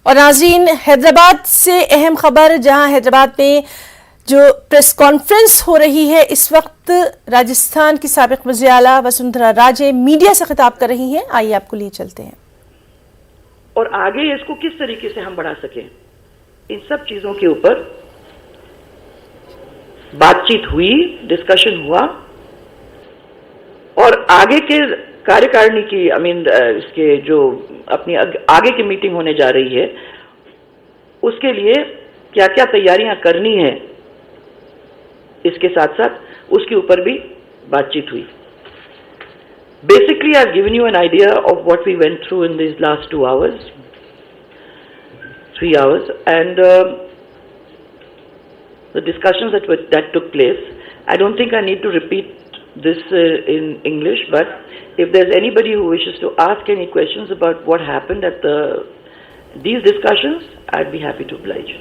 और नाज़रीन, हैदराबाद से अहम खबर, जहां हैदराबाद में जो प्रेस कॉन्फ्रेंस हो रही है इस वक्त, राजस्थान की साबिक वज़ीर आला वसुंधरा राजे मीडिया से खिताब कर रही हैं। आइए आपको लिए चलते हैं। और आगे इसको किस तरीके से हम बढ़ा सकें, इन सब चीजों के ऊपर बातचीत हुई, डिस्कशन हुआ। और आगे के कार्यकारिणी की इसके जो अपनी आगे की मीटिंग होने जा रही है, उसके लिए क्या क्या तैयारियां करनी है, इसके साथ साथ उसके ऊपर भी बातचीत हुई। Basically, I've given you an idea of what we went through in these last 2 hours, 3 hours, and the discussions that took place. I don't think I need to repeat this in English, but if there's anybody who wishes to ask any questions about what happened at these discussions, I'd be happy to oblige.